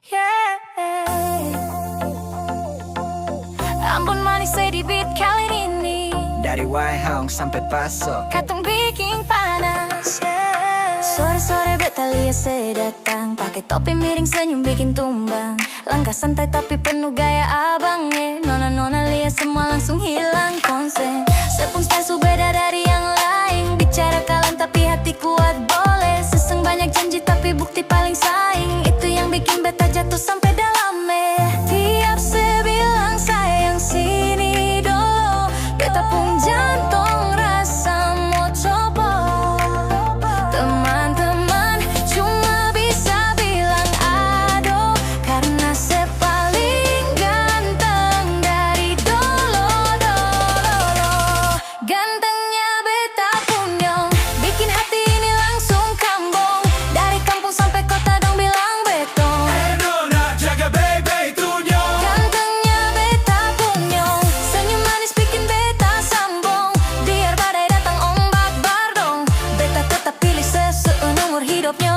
Yeah. Ambon manis di beat kali ini. Dari Waihong sampai Paso, Katong bikin panas, yeah. Sore-sore beta liat sedatang, pakai topi miring senyum bikin tumbang. Langkah santai tapi penuh gaya abang, Nona-nona liat semua langsung hilang konsen. Sepung style beda dari yang lain. Bicara kalem tapi hati kuat boleh. Seseng banyak janji tapi bukti paling saing. Itu yang bikin beta jatuh sampai dalam. Tiap sebilang sayang sini dulu, beta pun jantung rasa mau coba. Teman-teman cuma bisa bilang aduh, karena paling ganteng dari dulu. Gantengnya beta punyong, bikin hati ini langsung kambong. Dari kampung sampai kota dong bilang betong. Nona jaga baby tunyong. Gantengnya beta punyong, senyum manis bikin beta sambung. Biar badai datang ombak bardong, beta tetap pilih seumur hidupnya.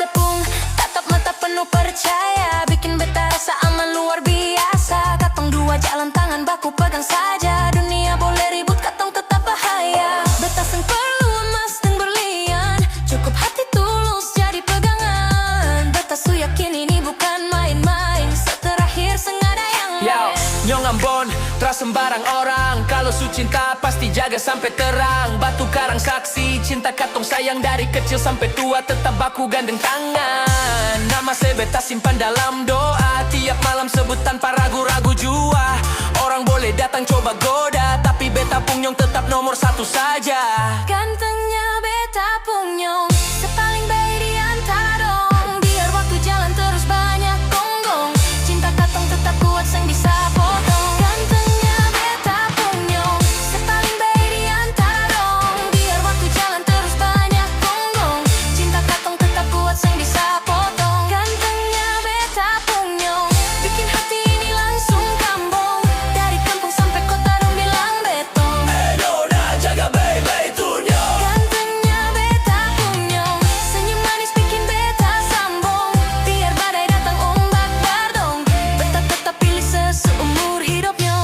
Sepung, tatap mata penuh percaya, bikin beta rasa aman luar biasa. Katong dua jalan tangan baku pegang saja. Dunia boleh ribut, katong tetap bahaya. Beta seng perlu emas dan berlian, cukup hati tulus jadi pegangan. Beta su yakin ini bukan main-main, seterakhir sengada yang Yo, lain. nyong Ambon, trust sembarang orang. Kalau su cinta pasti jaga sampai terang. Batu karang saksi, cinta katong sayang dari kecil sampai tua. Tetap baku gandeng tangan. Nama saya beta simpan dalam doa. Tiap malam sebut tanpa ragu-ragu jua. Orang boleh datang coba goda, tapi beta punyong tetap nomor satu saja. Gantengnya beta punyong, sepaling baik di antara dong. Biar waktu jalan terus banyak gonggong, cinta katong tetap kuat seng bisa potong. Gantengnya beta punyong, sepaling baik di antara dong. Biar waktu jalan terus banyak gonggong, cinta katong tetap kuat seng bisa potong. Gantengnya beta punyong, bikin hati ini langsung kambong. Dari kampung sampai kota dong bilang betong. Nona jaga baby tunyong. Gantengnya beta punyong, senyum manis bikin beta sambung. Biar badai datang ombak bardong, beta tetap pilih seumur hidupnya.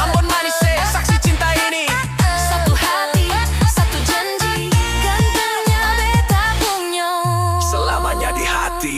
Ambon manis saksi cinta ini. Satu hati, satu janji. Gantengnya beta punyong, Selamanya di hati.